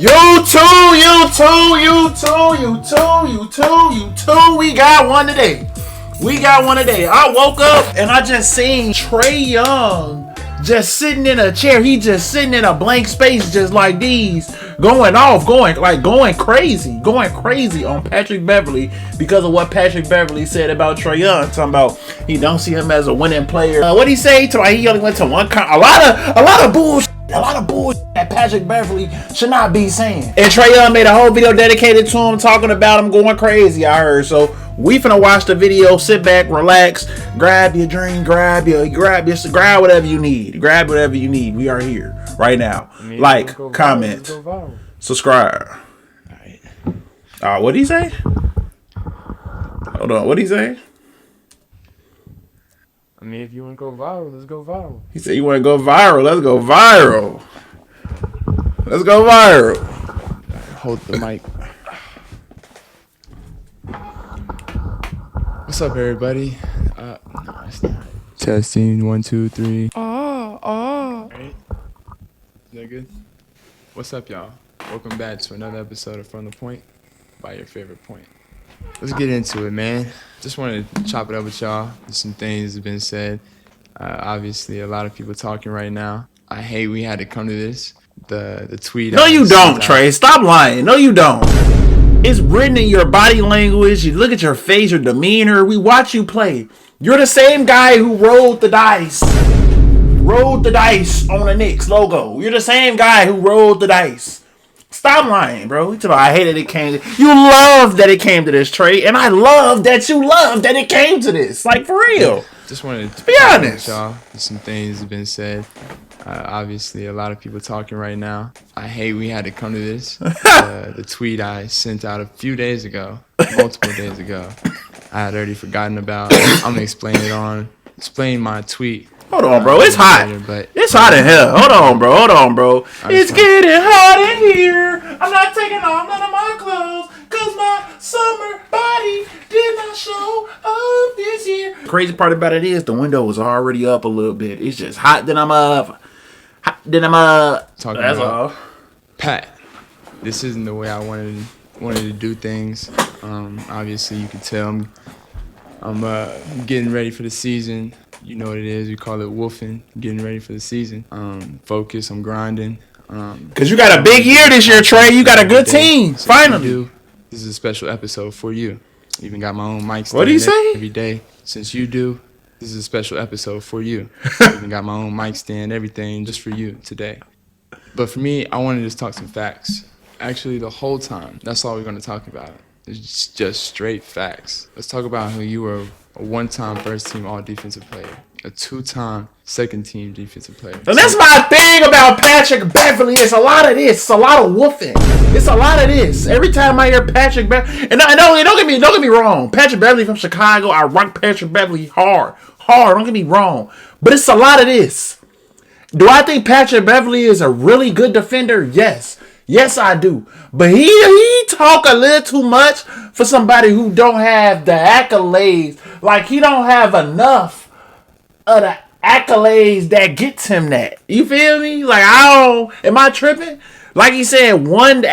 You too. We got one today. I woke up and I just seen Trae Young just sitting in a chair. He just sitting in a blank space just like these. Going crazy on Patrick Beverley because of what Patrick Beverley said about Trae Young. Talking about he don't see him as a winning player. What he say? He only went to one. A lot of bullshit. That Patrick Beverley should not be saying. And Trae Young made a whole video dedicated to him, talking about him going crazy, I heard. So we finna watch the video, sit back, relax, grab your drink, grab whatever you need. Grab whatever you need. We are here right now. Like, comment, subscribe. Alright. What'd he say? Hold on, what'd he say? I mean, if you want to go viral, let's go viral. He said you want to go viral. Let's go viral. Hold the mic. What's up, everybody? No, it's not. Testing 1, 2, 3. Right? Is that good? What's up, y'all? Welcome back to another episode of From the Point by your favorite point. Let's get into it, man. Just wanted to chop it up with y'all. Some things have been said. Obviously, a lot of people talking right now. I hate we had to come to this. The tweet. No, you don't, Trae. Stop lying. No, you don't. It's written in your body language. You look at your face, your demeanor. We watch you play. You're the same guy who rolled the dice. On the Knicks logo. You're the same guy who rolled the dice. Stop lying, bro. I hated it came. You love that it came to this, Trae, and I love that you love that it came to this. Like, for real. Just wanted to be honest, y'all. Some things have been said. Obviously, a lot of people talking right now. I hate we had to come to this. The tweet I sent out a few days ago, multiple days ago, I had already forgotten about. I'm gonna explain my tweet. Hold on, bro. It's hot. It's hot in here. Hold on, bro. It's getting hot in here. I'm not taking off none of my clothes because my summer body did not show up this year. The crazy part about it is the window was already up a little bit. It's just hot, then I'm up. Talking That's about all. Pat, this isn't the way I wanted to do things. Obviously, you can tell I'm getting ready for the season. You know what it is. We call it wolfing. Getting ready for the season. Focus. I'm grinding. Because you got a big year this year, Trae. You got a good team. Finally. This is a special episode for you. Even got my own mic stand. What do you say? Every day. Since you do, this is a special episode for you. Even got my own mic stand, everything just for you today. But for me, I wanted to just talk some facts. Actually, the whole time, that's all we're going to talk about. It's just straight facts. Let's talk about how you were a one-time first-team all-defensive player, a two-time second-team defensive player. And that's my thing about Patrick Beverley. It's a lot of this. It's a lot of woofing. It's a lot of this. Every time I hear Patrick Beverley, and don't get me wrong. Patrick Beverley from Chicago. I rock Patrick Beverley hard. Don't get me wrong. But it's a lot of this. Do I think Patrick Beverley is a really good defender? Yes. Yes, I do. But he talk a little too much for somebody who don't have the accolades. Like, he don't have enough of the accolades that gets him that. You feel me? Like, am I tripping? Like he said, one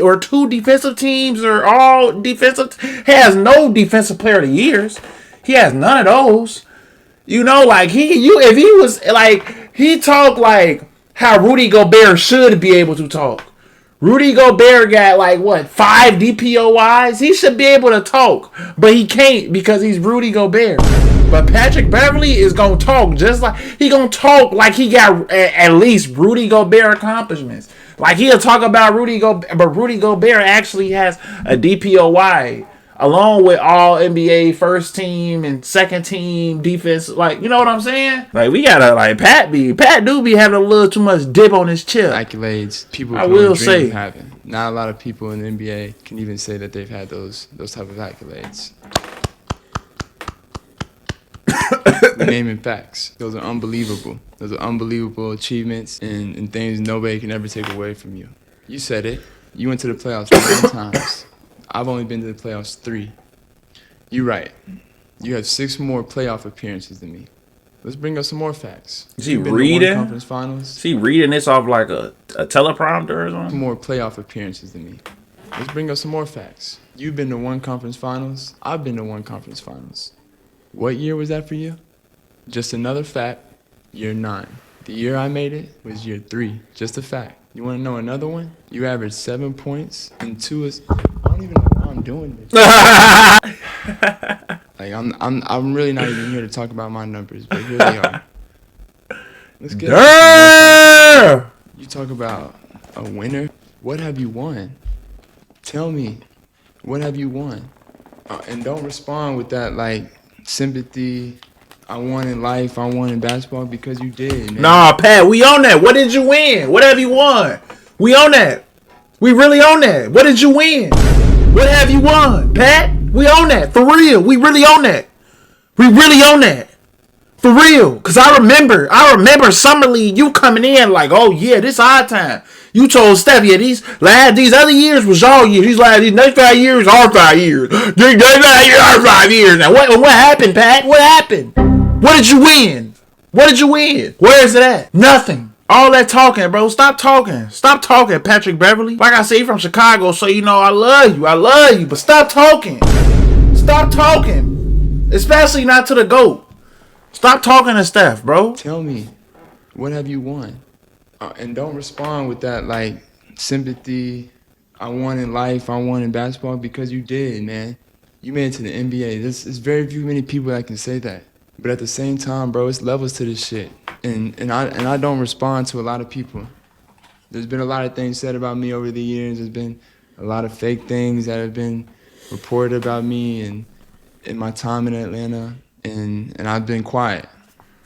or two defensive teams are all defensive. He has no defensive player of the years. He has none of those. You know, like, if he was, like, he talked like how Rudy Gobert should be able to talk. Rudy Gobert got 5 DPOIs. He should be able to talk, but he can't because he's Rudy Gobert. But Patrick Beverley is gonna talk he got at least Rudy Gobert accomplishments. Like, he'll talk about Rudy Gobert, but Rudy Gobert actually has a DPOI along with all NBA first team and second team defense. Like, you know what I'm saying? Like, we gotta Pat do be having a little too much dip on his chip. Accolades people I will say having. Not a lot of people in the NBA can even say that they've had those type of accolades. Naming facts. Those are unbelievable. Those are unbelievable achievements and things nobody can ever take away from you. You said it. You went to the playoffs 9 times. I've only been to the playoffs 3. You're right. You have 6 more playoff appearances than me. Let's bring up some more facts. Is he You've been to reading? one conference finals. Is he reading this off like a teleprompter or something? More playoff appearances than me. Let's bring up some more facts. You've been to one conference finals. I've been to one conference finals. What year was that for you? Just another fact. Year 9. The year I made it was year 3. Just a fact. You want to know another one? You averaged 7 points and 2 is. I don't even know why I'm doing this. Like I'm really not even here to talk about my numbers, but here they are. Let's get Damn! You talk about a winner. What have you won? Tell me, what have you won? And don't respond with that like sympathy. I won in life. I won in basketball because you did. Man. Nah, Pat, we on that. What did you win? What have you won? We on that. We really on that. What did you win? What have you won, Pat? We on that. For real. We really on that. We really on that. For real. Because I remember Summer League, you coming in like, oh, yeah, this our time. You told Steph, yeah, these other years was y'all years. These next 5 years are 5 years. These next 5 years are 5 years. Now, what happened, Pat? What happened? What did you win? What did you win? Where is it at? Nothing. All that talking, bro. Stop talking. Stop talking, Patrick Beverley. Like I say, you're from Chicago, so you know I love you. I love you. But stop talking. Stop talking. Especially not to the GOAT. Stop talking to Steph, bro. Tell me, what have you won? And don't respond with that like sympathy. I won in life. I won in basketball because you did, man. You made it to the NBA. There's very few many people that can say that. But at the same time, bro, it's levels to this shit. And I don't respond to a lot of people. There's been a lot of things said about me over the years. There's been a lot of fake things that have been reported about me and in my time in Atlanta. And I've been quiet.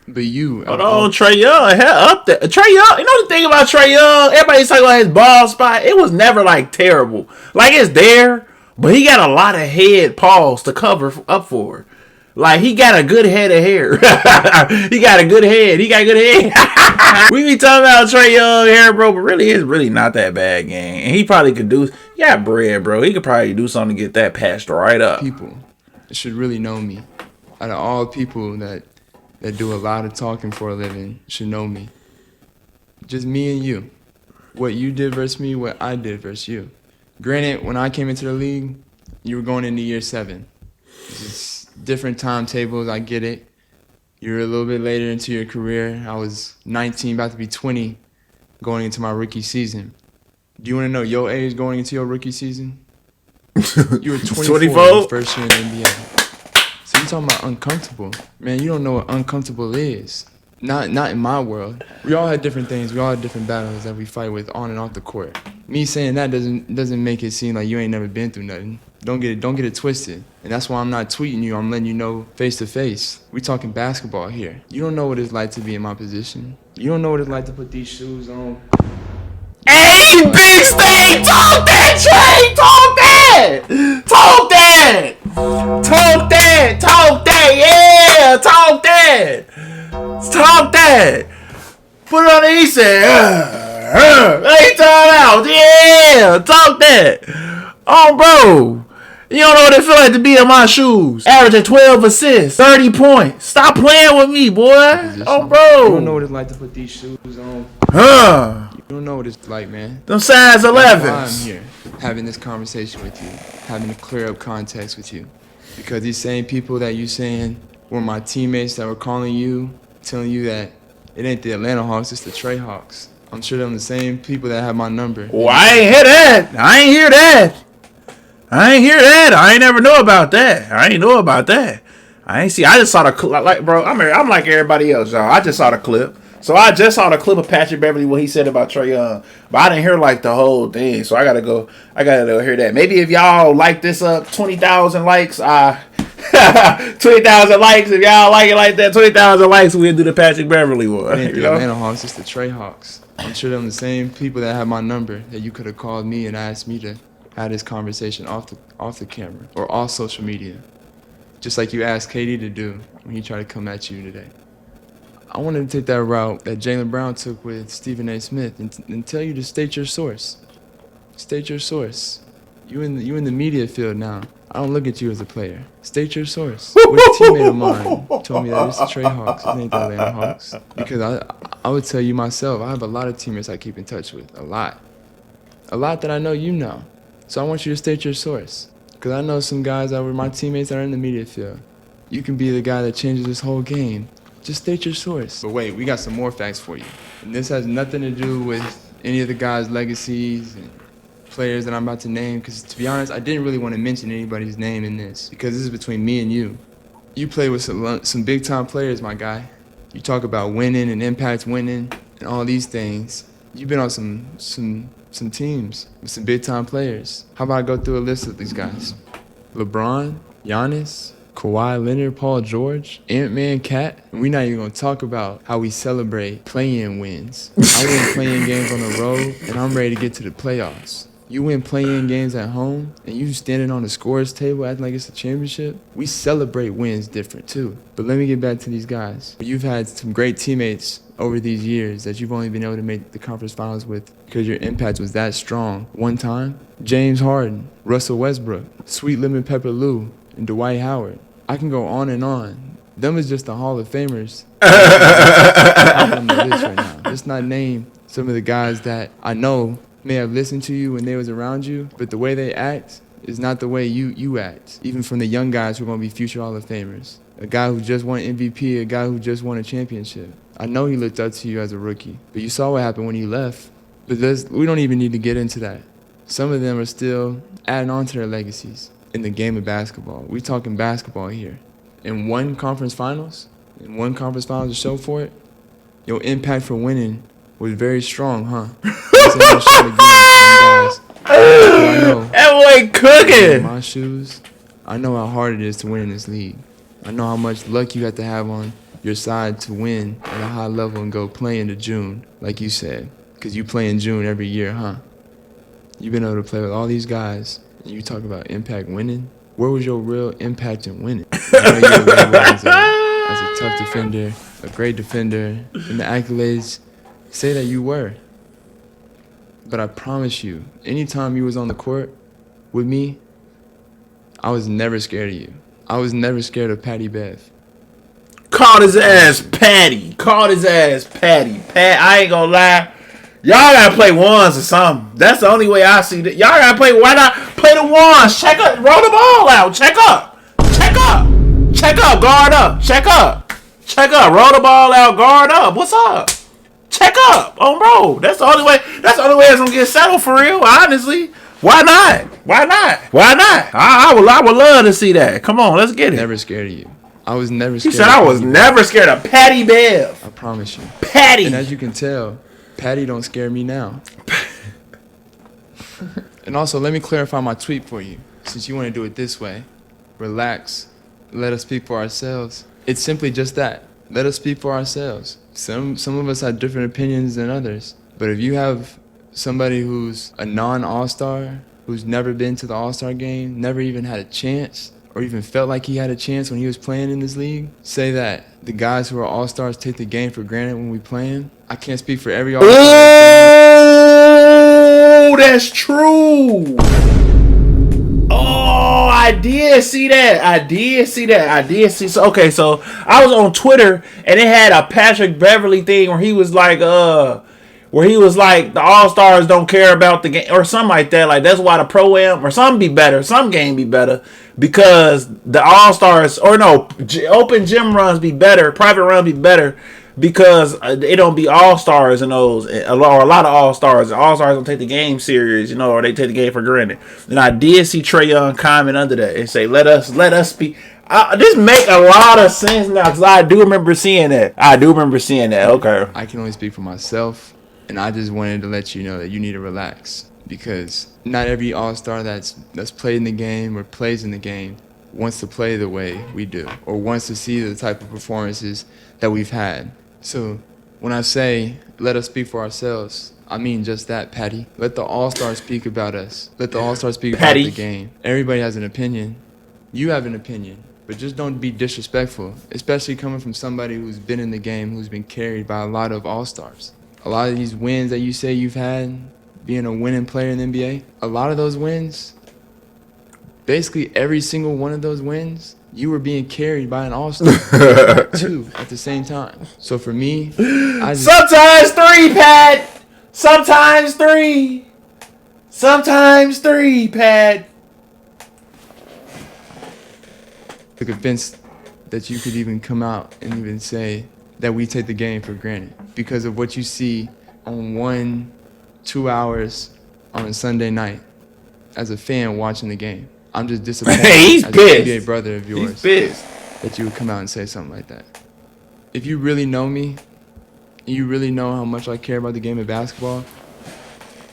But you... Hold on, Trae Young. Hell up there. Trae Young, you know the thing about Trae Young? Everybody's talking about his ball spot. It was never like terrible. Like it's there, but he got a lot of head paws to cover up for. Like, he got a good head of hair. He got a good head. He got good hair. We be talking about Trae Young hair, bro, but really, it's really not that bad, gang. And he probably could do... He got bread, bro. He could probably do something to get that patched right up. People should really know me. Out of all people that do a lot of talking for a living should know me. Just me and you. What you did versus me, what I did versus you. Granted, when I came into the league, you were going into year 7. It's different timetables, I get it. You're a little bit later into your career. I was 19, about to be 20, going into my rookie season. Do you want to know your age going into your rookie season? You were 24 first year in the NBA. So you talking about uncomfortable. Man, you don't know what uncomfortable is. Not in my world. We all had different things. We all had different battles that we fight with on and off the court. Me saying that doesn't make it seem like you ain't never been through nothing. Don't get it twisted. And that's why I'm not tweeting you. I'm letting you know face to face. We talking basketball here. You don't know what it's like to be in my position. You don't know what it's like to put these shoes on. Hey, Big State, talk that, Trae! Talk that! Talk that! Talk that! Talk that! Yeah! Talk that! Talk that! Put it on the he said, hey, time out! Yeah! Talk that! Oh, bro! You don't know what it feel like to be in my shoes. Averaging 12 assists, 30 points. Stop playing with me, boy. Oh, bro. You don't know what it's like to put these shoes on. You don't know what it's like, man. Them size 11s. I'm here having this conversation with you, having to clear up context with you. Because these same people that you saying were my teammates that were calling you, telling you that it ain't the Atlanta Hawks, it's the Trae Hawks. I'm sure them the same people that have my number. Well, I ain't hear that. I ain't hear that. I ain't never know about that. I just saw the clip. Like, bro, I'm like everybody else, y'all. I just saw the clip. So I just saw the clip of Patrick Beverley, what he said about Trae Young. But I didn't hear like the whole thing. So I gotta go hear that. Maybe if y'all like this up, 20,000 likes, 20,000 likes. If y'all like it like that, 20,000 likes, we'll do the Patrick Beverley one. It ain't the Atlanta Hawks, it's the Trae Hawks. I'm sure them the same people that have my number that you could have called me and asked me to have this conversation off the camera or off social media. Just like you asked KD to do when he tried to come at you today. I wanted to take that route that Jaylen Brown took with Stephen A. Smith and tell you to state your source. State your source. You in the media field now. don't look at you as a player. State your source. Which teammate of mine told me that it's the Trae Hawks, it ain't the Atlanta Hawks? Because I would tell you myself, I have a lot of teammates I keep in touch with, a lot that I know you know. So I want you to state your source, because I know some guys that were my teammates that are in the media field. You can be the guy that changes this whole game. Just state your source. But wait, we got some more facts for you. And this has nothing to do with any of the guys' legacies and players that I'm about to name, because to be honest, I didn't really want to mention anybody's name in this, because this is between me and you. You play with some big-time players, my guy. You talk about winning and impact winning and all these things. You've been on some teams with some big-time players. How about I go through a list of these guys? LeBron, Giannis, Kawhi Leonard, Paul George, Ant-Man, Cat. And we're not even going to talk about how we celebrate play-in wins. I win play-in games on the road, and I'm ready to get to the playoffs. You win play-in games at home, and you standing on the scores table acting like it's a championship. We celebrate wins different, too. But let me get back to these guys. You've had some great teammates over these years that you've only been able to make the conference finals with because your impact was that strong. One time, James Harden, Russell Westbrook, Sweet Lemon Pepper Lou, and Dwight Howard. I can go on and on. Them is just the Hall of Famers. On the list right now. Let's not name some of the guys that I know may have listened to you when they was around you, but the way they act is not the way you act. Even from the young guys who are going to be future Hall of Famers. A guy who just won MVP, a guy who just won a championship. I know he looked up to you as a rookie, but you saw what happened when you left. But we don't even need to get into that. Some of them are still adding on to their legacies in the game of basketball. We're talking basketball here. In one conference finals to show for it, your impact for winning was very strong, huh? That boy cooking. In my shoes, I know how hard it is to win in this league. I know how much luck you have to have on your side to win at a high level and go play into June, like you said. Because you play in June every year, huh? You've been able to play with all these guys, and you talk about impact winning. Where was your real impact in winning? I know you were labeled as a tough defender, a great defender, and the accolades say that you were. But I promise you, anytime you was on the court with me, I was never scared of you. I was never scared of Patty Bev. Called his ass Patty. Pat, I ain't gonna lie. Y'all gotta play ones or something. That's the only way I see that. Y'all gotta play. Why not play the ones? Check up. Roll the ball out. Check up. Guard up. Check up. Roll the ball out. Guard up. What's up? Check up on bro. That's the only way it's gonna get settled for real. Honestly, why not? I would love to see that. Come on, let's get it. Never scared of you. I was never scared. He said I was never scared of Patty Bev. I promise you. Patty. And as you can tell, Patty don't scare me now. And also, let me clarify my tweet for you, since you want to do it this way. Relax. Let us speak for ourselves. It's simply just that. Let us speak for ourselves. Some of us have different opinions than others. But if you have somebody who's a non-All-Star, who's never been to the All-Star game, never even had a chance, or even felt like he had a chance when he was playing in this league, say that the guys who are All-Stars take the game for granted when we playing. I can't speak for every All-Star. Oh, that's true. Oh, I did see that. So, okay, so I was on Twitter and it had a Patrick Beverley thing where he was like, the All-Stars don't care about the game or something like that. Like, that's why the Pro-Am or some game be better because the All-Stars, or no, open gym runs be better, private runs be better because it don't be All-Stars in those, or a lot of All-Stars. All-Stars don't take the game serious, or they take the game for granted. And I did see Trae Young comment under that and say, let us be. This make a lot of sense now because I do remember seeing that. Okay. I can only speak for myself. And I just wanted to let you know that you need to relax because not every All-Star that's played in the game or plays in the game wants to play the way we do or wants to see the type of performances that we've had. So when I say let us speak for ourselves, I mean just that, Patty. Let the All-Stars speak about us. Let the All-Stars speak about the game. Everybody has an opinion. You have an opinion. But just don't be disrespectful, especially coming from somebody who's been in the game, who's been carried by a lot of All-Stars. A lot of these wins that you say you've had, being a winning player in the NBA, a lot of those wins basically every single one of those wins, you were being carried by an all-star. 2 at the same time. So for me, sometimes 3, Pat. Sometimes 3. Sometimes 3, Pat. took offense that you could even come out and even say that we take the game for granted because of what you see on 1-2 hours on a Sunday night as a fan watching the game. I'm just disappointed He's as pissed. a NBA brother of yours He's pissed. that you would come out and say something like that. If you really know me, and you really know how much I care about the game of basketball,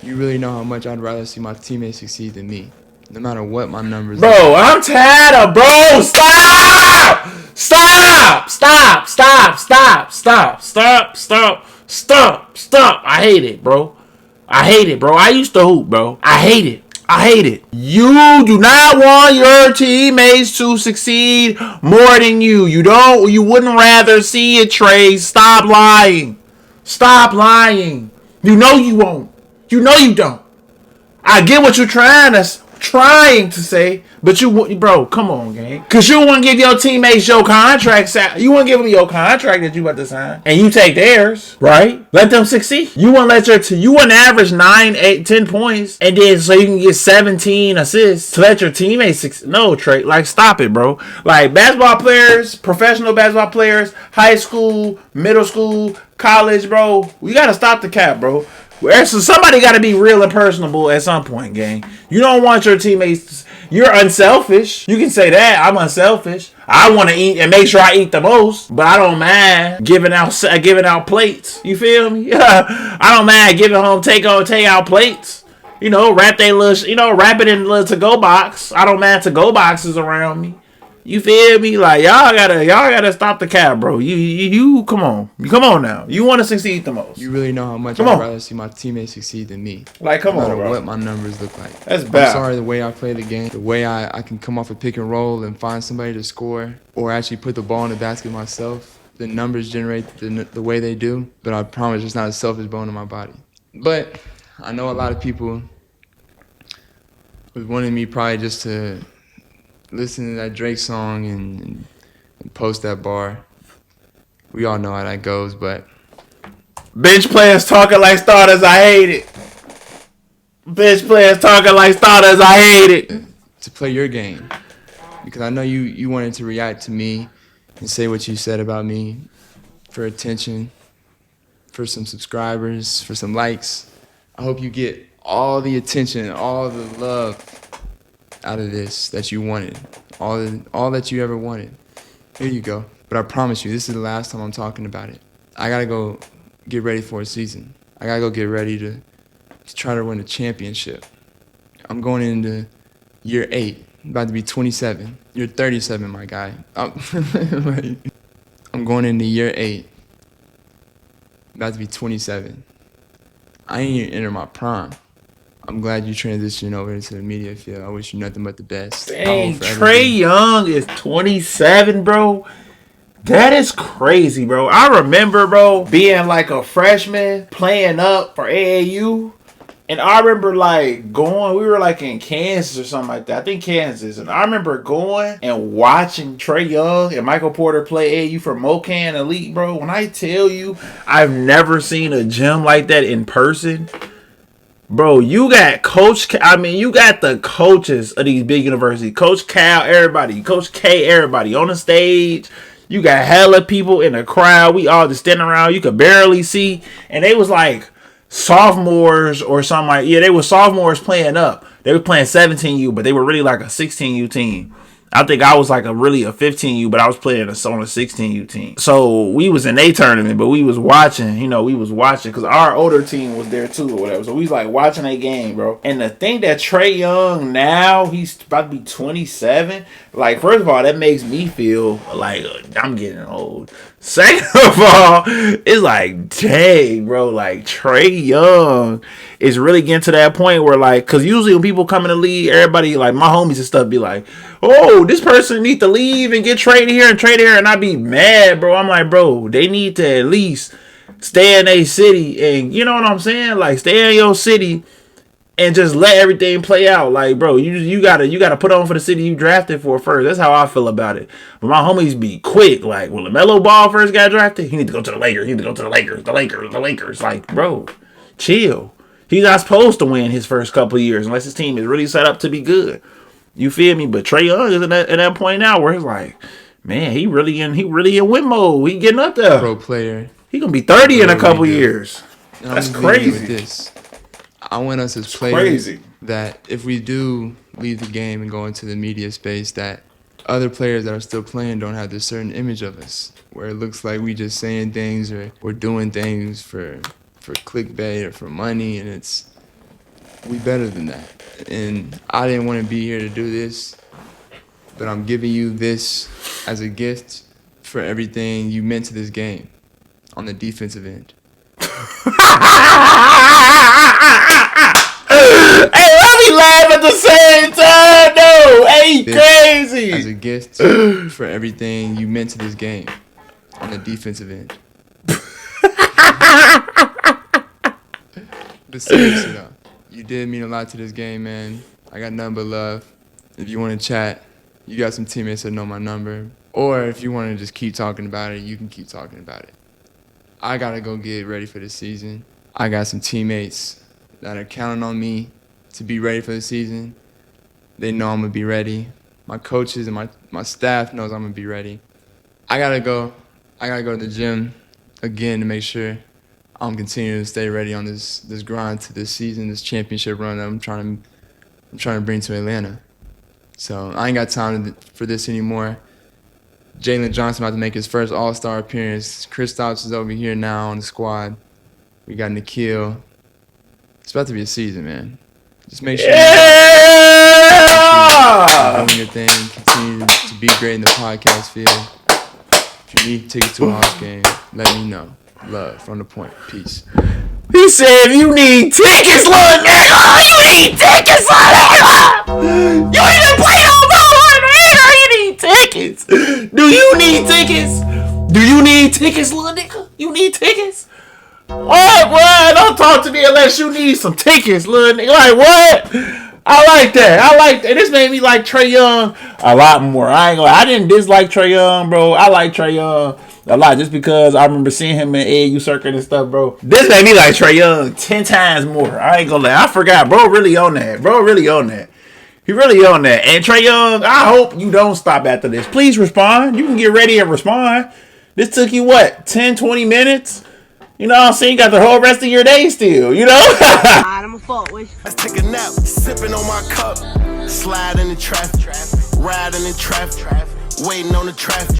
you really know how much I'd rather see my teammates succeed than me, no matter what my numbers are. Bro, I'm tired of, bro, stop! Stop! Stop! Stop! Stop! Stop! Stop! Stop! Stop! Stop! I hate it, bro. I hate it, bro. I used to hoop, bro. I hate it. I hate it. You do not want your teammates to succeed more than you. You wouldn't rather see it, Trae. Stop lying. Stop lying. You know you won't. You know you don't. I get what you're trying to say, but bro, come on, gang. Because you want to give your teammates your contracts. You want to give them your contract that you about to sign, and you take theirs, right? Let them succeed. You want to you want to average 9, 8, 10 points, and then so you can get 17 assists to let your teammates succeed. No, Trae, like stop it, bro. Like basketball players, professional basketball players, high school, middle school, college, bro. We gotta stop the cap, bro. So somebody got to be real and personable at some point, gang. You don't want your teammates. You're unselfish. You can say that. I'm unselfish. I want to eat and make sure I eat the most, but I don't mind giving out plates. You feel me? I don't mind giving home take out plates. You know, wrap it in the to-go box. I don't mind to-go boxes around me. You feel me? Like y'all gotta stop the cap, bro. You come on now. You want to succeed the most. You really know how much I'd rather see my teammates succeed than me. Like come on, no matter bro. What my numbers look like. That's bad. I'm sorry the way I play the game, the way I can come off a pick and roll and find somebody to score, or actually put the ball in the basket myself. The numbers generate the way they do, but I promise it's not a selfish bone in my body. But I know a lot of people was wanting me probably just to listen to that Drake song and post that bar. We all know how that goes, but bench players talking like starters, I hate it. Bench players talking like starters, I hate it. To play your game, because I know you wanted to react to me and say what you said about me for attention, for some subscribers, for some likes. I hope you get all the attention, all the love out of this that you wanted, all that you ever wanted. Here you go. But I promise you, this is the last time I'm talking about it. I gotta go get ready for a season. I gotta go get ready to try to win a championship. I'm going into year 8, about to be 27. You're 37, my guy. I'm going into year 8, about to be 27. I ain't even enter my prime. I'm glad you transitioned over into the media field. I wish you nothing but the best. Dang, Trae Young is 27, bro. That is crazy, bro. I remember, bro, being like a freshman playing up for AAU. And I remember like going, we were like in Kansas or something like that. I think Kansas. And I remember going and watching Trae Young and Michael Porter play AAU for Mocan Elite, bro. When I tell you, I've never seen a gym like that in person. Bro, you got you got the coaches of these big universities. Coach Cal, everybody. Coach K, everybody on the stage. You got hella people in the crowd. We all just standing around. You could barely see. And they was like sophomores or something like, yeah, they were sophomores playing up. They were playing 17U, but they were really like a 16U team. I think I was like a 15U, but I was playing on a 16U team. So we was in a tournament, but we was watching, because our older team was there too or whatever. So we was like watching a game, bro. And the thing that Trae Young now, he's about to be 27. Like, first of all, that makes me feel like I'm getting old. Second of all, it's like, dang, bro, like Trae Young is really getting to that point where, like, because usually when people come in the league, everybody, like my homies and stuff, be like, oh, this person need to leave and get traded here and traded here, and I be mad, bro. I'm like, bro, they need to at least stay in a city, and you know what I'm saying? Like, stay in your city and just let everything play out. Like, bro, you gotta put on for the city you drafted for first. That's how I feel about it. But my homies be quick. Like, when LaMelo Ball first got drafted, he need to go to the Lakers. He need to go to the Lakers. The Lakers. Like, bro, chill. He's not supposed to win his first couple of years unless his team is really set up to be good. You feel me? But Trae Young is at that point now where it's like, man, he really in win mode. He getting up there. Pro player. He gonna be 30 in a couple years. That's crazy. With this. I want us as players that if we do leave the game and go into the media space, that other players that are still playing don't have this certain image of us where it looks like we just saying things or we're doing things for clickbait or for money, and we better than that. And I didn't want to be here to do this, but I'm giving you this as a gift for everything you meant to this game on the defensive end. Hey, let me laugh at the same time, no. Hey, crazy. As a gift for everything you meant to this game on the defensive end. But seriously though, you did mean a lot to this game, man. I got nothing but love. If you want to chat, you got some teammates that know my number. Or if you want to just keep talking about it, you can keep talking about it. I got to go get ready for the season. I got some teammates that are counting on me to be ready for the season. They know I'm going to be ready. My coaches and my staff knows I'm going to be ready. I got to go to the gym again to make sure I'm continuing to stay ready on this grind to this season, this championship run that I'm trying to bring to Atlanta. So I ain't got time for this anymore. Jalen Johnson about to make his first All-Star appearance. Kristaps is over here now on the squad. We got Nikhil. It's about to be a season, man. Just make sure you're doing your thing. Continue to be great in the podcast field. If you need tickets to a Hawks game, let me know. Love from the point. Peace. He said, "You need tickets, little nigga. You need tickets, little nigga. You ain't even play no ball, little nigga. You need tickets. Do you need tickets? Do you need tickets, little nigga? You need tickets? What? What? Don't talk to me unless you need some tickets, little nigga. Like, what? I like that. This made me like Trae Young a lot more. I didn't dislike Trae Young, bro. I like Trae Young a lot just because I remember seeing him in AAU circuit and stuff, bro. This made me like Trae Young 10 times more. I ain't gonna lie. I forgot. Bro really on that. He really on that. And Trae Young, I hope you don't stop after this. Please respond. You can get ready and respond. This took you, what, 10, 20 minutes? You know what I'm saying? You got the whole rest of your day still, you know? I'm a fault with. Let's take a nap, sipping on my cup, slide in the traffic, riding in traffic, waiting on the traffic.